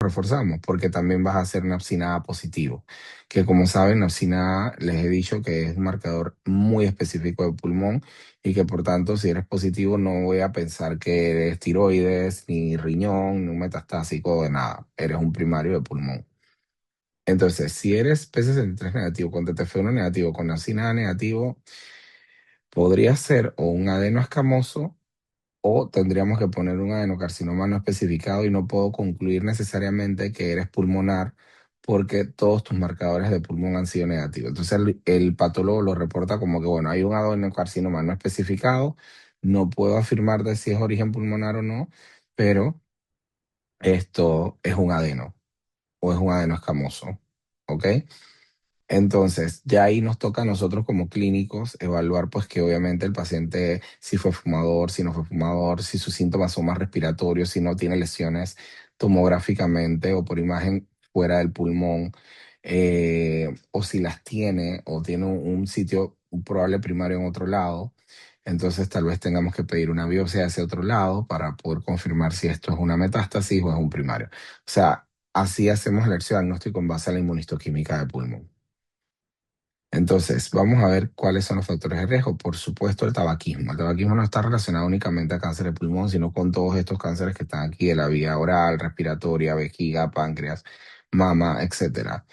reforzamos, porque también vas a hacer Napsin A positivo, que como saben, Napsin A les he dicho que es un marcador muy específico de pulmón y que por tanto, si eres positivo, no voy a pensar que eres tiroides, ni riñón, ni un metastásico de nada. Eres un primario de pulmón. Entonces, si eres P63 negativo, con TTF1 negativo, con Napsin A negativo, podría ser o un adeno escamoso o tendríamos que poner un adenocarcinoma no especificado y no puedo concluir necesariamente que eres pulmonar porque todos tus marcadores de pulmón han sido negativos. Entonces el patólogo lo reporta como que, bueno, hay un adenocarcinoma no especificado, no puedo afirmar de si es origen pulmonar o no, pero esto es un adeno o es un adeno escamoso, ¿ok? Entonces, ya ahí nos toca a nosotros como clínicos evaluar, pues que obviamente el paciente si fue fumador, si no fue fumador, si sus síntomas son más respiratorios, si no tiene lesiones tomográficamente o por imagen fuera del pulmón, o si las tiene o tiene un sitio, un probable primario en otro lado. Entonces, tal vez tengamos que pedir una biopsia de ese otro lado para poder confirmar si esto es una metástasis o es un primario. O sea, así hacemos el diagnóstico en base a la inmunistoquímica de pulmón. Entonces, vamos a ver cuáles son los factores de riesgo. Por supuesto, el tabaquismo. El tabaquismo no está relacionado únicamente a cáncer de pulmón, sino con todos estos cánceres que están aquí de la vía oral, respiratoria, vejiga, páncreas, mama, etcétera.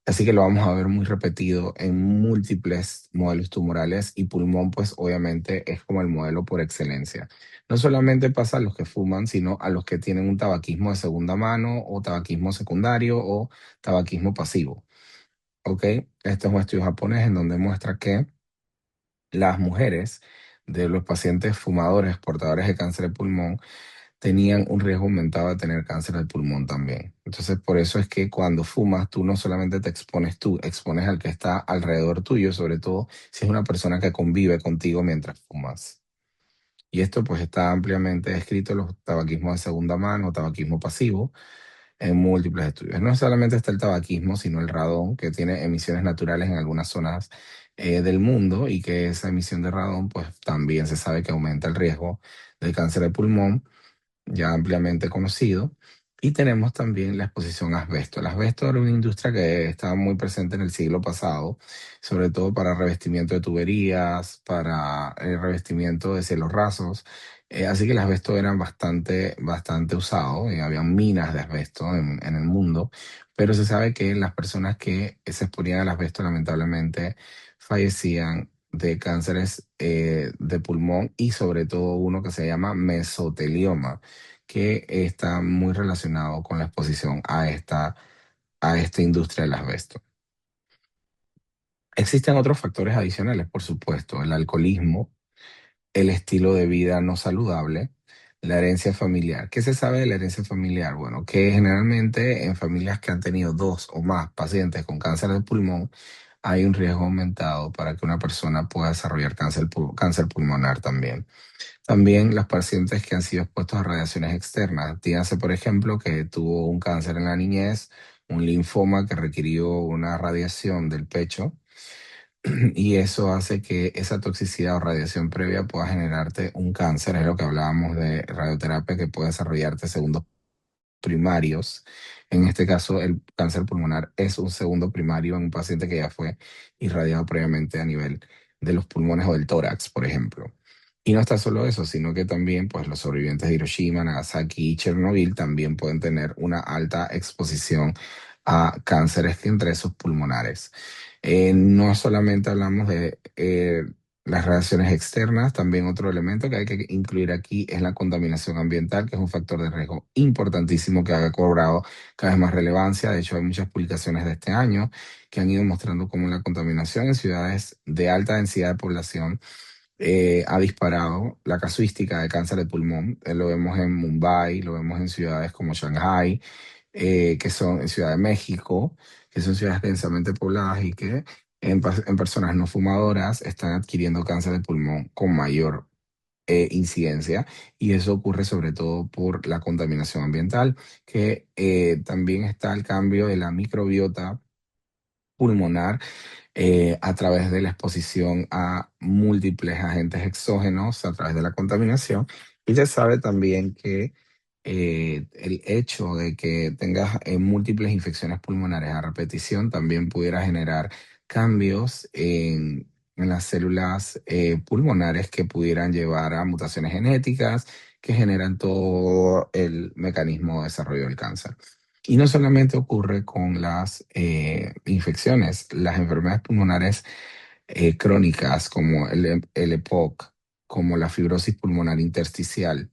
Así que lo vamos a ver muy repetido en múltiples modelos tumorales y pulmón, pues obviamente es como el modelo por excelencia. No solamente pasa a los que fuman, sino a los que tienen un tabaquismo de segunda mano o tabaquismo secundario o tabaquismo pasivo. ¿Ok? Este es un estudio japonés en donde muestra que las mujeres de los pacientes fumadores portadores de cáncer de pulmón tenían un riesgo aumentado de tener cáncer de pulmón también. Entonces, por eso es que cuando fumas, tú no solamente te expones tú, expones al que está alrededor tuyo, sobre todo si es una persona que convive contigo mientras fumas. Y esto pues está ampliamente descrito en los tabaquismos de segunda mano, tabaquismo pasivo, en múltiples estudios. No solamente está el tabaquismo, sino el radón, que tiene emisiones naturales en algunas zonas del mundo y que esa emisión de radón, pues también se sabe que aumenta el riesgo del cáncer de pulmón, ya ampliamente conocido. Y tenemos también la exposición a asbesto. El asbesto era una industria que estaba muy presente en el siglo pasado, sobre todo para revestimiento de tuberías, para el revestimiento de cielos rasos. Así que el asbesto era bastante usado y había minas de asbesto en el mundo, pero se sabe que las personas que se exponían al asbesto lamentablemente fallecían de cánceres de pulmón y sobre todo uno que se llama mesotelioma, que está muy relacionado con la exposición a esta industria del asbesto. Existen otros factores adicionales, por supuesto, el alcoholismo, el estilo de vida no saludable, la herencia familiar. ¿Qué se sabe de la herencia familiar? Bueno, que generalmente en familias que han tenido dos o más pacientes con cáncer de pulmón, hay un riesgo aumentado para que una persona pueda desarrollar cáncer pulmonar también. También los pacientes que han sido expuestos a radiaciones externas. Dígase, por ejemplo, que tuvo un cáncer en la niñez, un linfoma que requirió una radiación del pecho y eso hace que esa toxicidad o radiación previa pueda generarte un cáncer. Es lo que hablábamos de radioterapia que puede desarrollarte segundos primarios. En este caso, el cáncer pulmonar es un segundo primario en un paciente que ya fue irradiado previamente a nivel de los pulmones o del tórax, por ejemplo. Y no está solo eso, sino que también pues, los sobrevivientes de Hiroshima, Nagasaki y Chernobyl también pueden tener una alta exposición a cánceres entre esos pulmonares. No solamente hablamos de las radiaciones externas, también otro elemento que hay que incluir aquí es la contaminación ambiental, que es un factor de riesgo importantísimo que ha cobrado cada vez más relevancia. De hecho, hay muchas publicaciones de este año que han ido mostrando cómo la contaminación en ciudades de alta densidad de población ha disparado la casuística de cáncer de pulmón. Lo vemos en Mumbai, lo vemos en ciudades como Shanghai, que son en Ciudad de México, que son ciudades densamente pobladas y que en personas no fumadoras están adquiriendo cáncer de pulmón con mayor incidencia y eso ocurre sobre todo por la contaminación ambiental, que también está el cambio de la microbiota pulmonar a través de la exposición a múltiples agentes exógenos, a través de la contaminación. Y se sabe también que el hecho de que tengas múltiples infecciones pulmonares a repetición también pudiera generar cambios en las células pulmonares que pudieran llevar a mutaciones genéticas que generan todo el mecanismo de desarrollo del cáncer. Y no solamente ocurre con las infecciones, las enfermedades pulmonares crónicas como el EPOC, como la fibrosis pulmonar intersticial,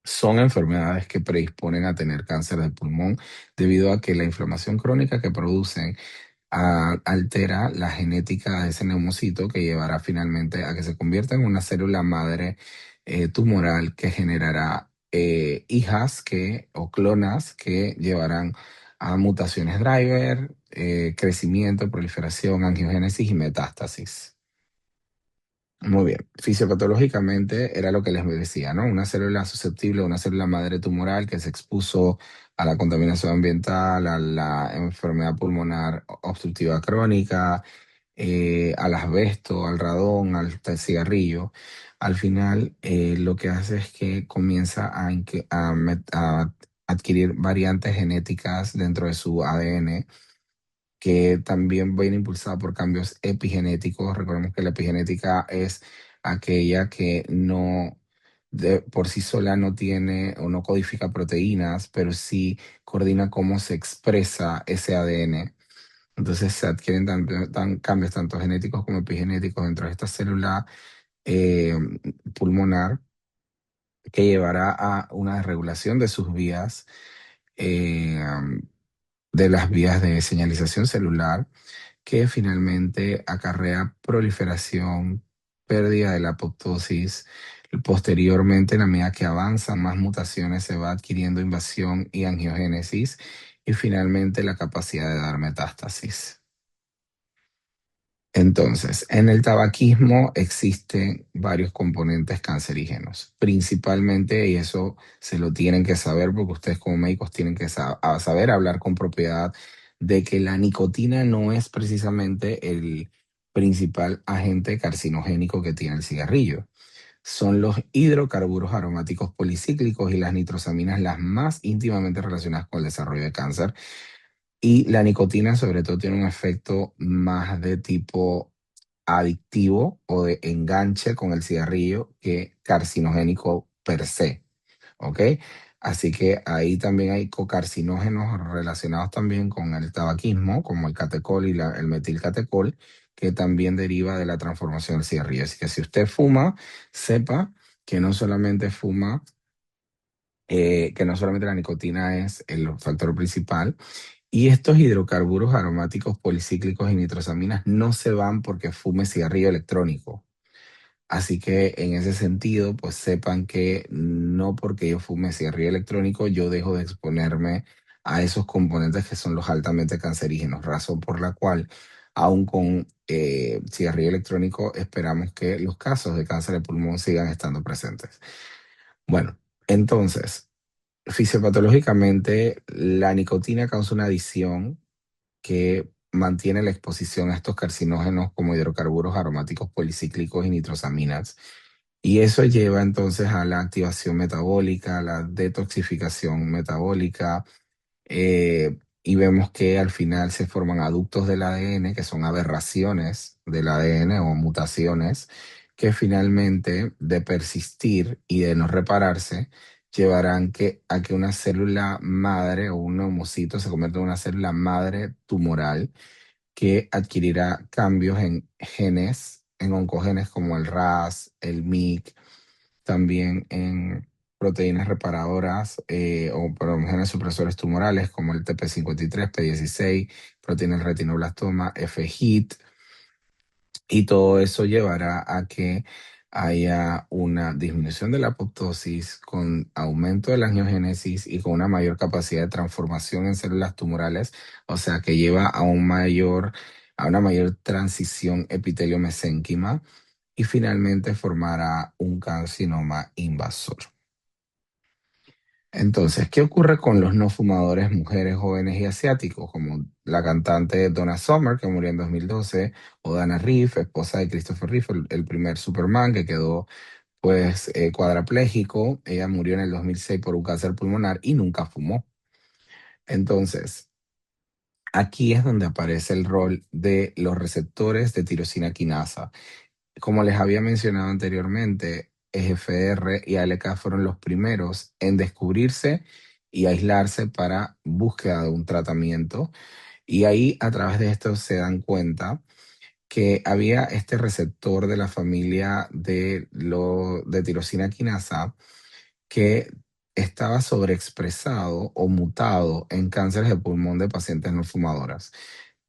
son enfermedades que predisponen a tener cáncer de pulmón debido a que la inflamación crónica que producen altera la genética de ese neumocito que llevará finalmente a que se convierta en una célula madre tumoral que generará hijas o clonas que llevarán a mutaciones driver, crecimiento, proliferación, angiogénesis y metástasis. Muy bien. Fisiopatológicamente era lo que les decía, ¿no? Una célula susceptible, una célula madre tumoral que se expuso a la contaminación ambiental, a la enfermedad pulmonar obstructiva crónica, al asbesto, al radón, al cigarrillo. Al final, lo que hace es que comienza a adquirir variantes genéticas dentro de su ADN que también viene impulsada por cambios epigenéticos. Recordemos que la epigenética es aquella que no por sí sola no tiene o no codifica proteínas, pero sí coordina cómo se expresa ese ADN. Entonces se adquieren cambios tanto genéticos como epigenéticos dentro de esta célula eh, pulmonar que llevará a una desregulación de sus vías, eh, de las vías de señalización celular que finalmente acarrea proliferación, pérdida de la apoptosis. Posteriormente, en la medida que avanzan más mutaciones, se va adquiriendo invasión y angiogénesis y finalmente la capacidad de dar metástasis. Entonces, en el tabaquismo existen varios componentes cancerígenos, principalmente, y eso se lo tienen que saber porque ustedes como médicos tienen que saber hablar con propiedad de que la nicotina no es precisamente el principal agente carcinogénico que tiene el cigarrillo. Son los hidrocarburos aromáticos policíclicos y las nitrosaminas las más íntimamente relacionadas con el desarrollo de cáncer. Y la nicotina sobre todo tiene un efecto más de tipo adictivo o de enganche con el cigarrillo que carcinogénico per se, ¿ok? Así que ahí también hay cocarcinógenos relacionados también con el tabaquismo, como el catecol y el metilcatecol, que también deriva de la transformación del cigarrillo. Así que si usted fuma, sepa que no solamente que no solamente la nicotina es el factor principal, y estos hidrocarburos aromáticos policíclicos y nitrosaminas no se van porque fume cigarrillo electrónico. Así que en ese sentido, pues sepan que no porque yo fume cigarrillo electrónico, yo dejo de exponerme a esos componentes que son los altamente cancerígenos, razón por la cual, aún con cigarrillo electrónico, esperamos que los casos de cáncer de pulmón sigan estando presentes. Bueno, entonces, fisiopatológicamente, la nicotina causa una adición que mantiene la exposición a estos carcinógenos como hidrocarburos aromáticos policíclicos y nitrosaminas. Y eso lleva entonces a la activación metabólica, a la detoxificación metabólica, y vemos que al final se forman aductos del ADN, que son aberraciones del ADN o mutaciones, que finalmente de persistir y de no repararse, llevarán a que una célula madre o un neumocito se convierta en una célula madre tumoral que adquirirá cambios en genes, en oncogenes como el RAS, el MYC, también en proteínas reparadoras o genes supresores tumorales como el TP53, P16, proteína del retinoblastoma, FHIT, y todo eso llevará a que haya una disminución de la apoptosis con aumento de la angiogénesis y con una mayor capacidad de transformación en células tumorales, o sea que lleva a una mayor transición epitelio-mesénquima y finalmente formará un carcinoma invasor. Entonces, ¿qué ocurre con los no fumadores, mujeres, jóvenes y asiáticos? Como la cantante Donna Summer, que murió en 2012, o Dana Reeve, esposa de Christopher Reeve, el primer Superman que quedó pues cuadrapléjico. Ella murió en el 2006 por un cáncer pulmonar y nunca fumó. Entonces, aquí es donde aparece el rol de los receptores de tirosina quinasa. Como les había mencionado anteriormente, EGFR y ALK fueron los primeros en descubrirse y aislarse para búsqueda de un tratamiento. Y ahí, a través de esto, se dan cuenta que había este receptor de la familia de tirosina quinasa que estaba sobreexpresado o mutado en cánceres de pulmón de pacientes no fumadoras.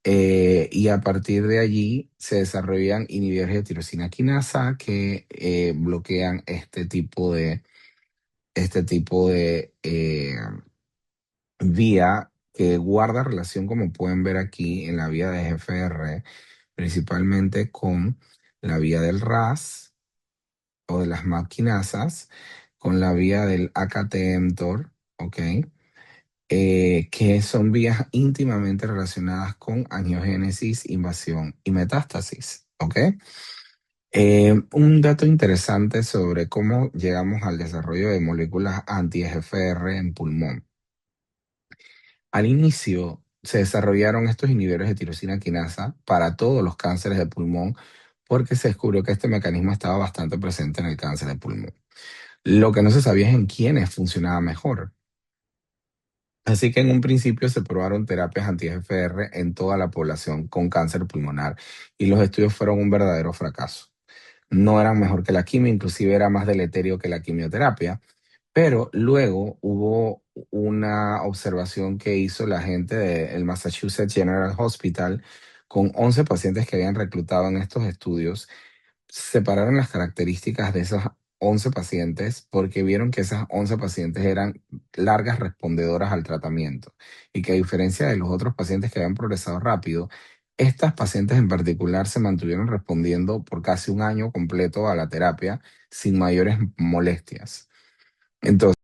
Y a partir de allí se desarrollan inhibidores de tirosina quinasa que bloquean este tipo de vía que guarda relación, como pueden ver aquí, en la vía de GFR, principalmente con la vía del RAS o de las maquinasas, con la vía del AKT-mTOR, ¿ok? Que son vías íntimamente relacionadas con angiogénesis, invasión y metástasis, ¿ok? Un dato interesante sobre cómo llegamos al desarrollo de moléculas anti-EGFR en pulmón. Al inicio se desarrollaron estos inhibidores de tirosina quinasa para todos los cánceres de pulmón porque se descubrió que este mecanismo estaba bastante presente en el cáncer de pulmón. Lo que no se sabía es en quiénes funcionaba mejor. Así que en un principio se probaron terapias anti-EGFR en toda la población con cáncer pulmonar y los estudios fueron un verdadero fracaso. No eran mejor que la quimio, inclusive era más deleterio que la quimioterapia, pero luego hubo una observación que hizo la gente del Massachusetts General Hospital con 11 pacientes que habían reclutado en estos estudios. Separaron las características de esos 11 pacientes porque vieron que esas 11 pacientes eran largas respondedoras al tratamiento y que, a diferencia de los otros pacientes que habían progresado rápido, estas pacientes en particular se mantuvieron respondiendo por casi un año completo a la terapia sin mayores molestias. Entonces,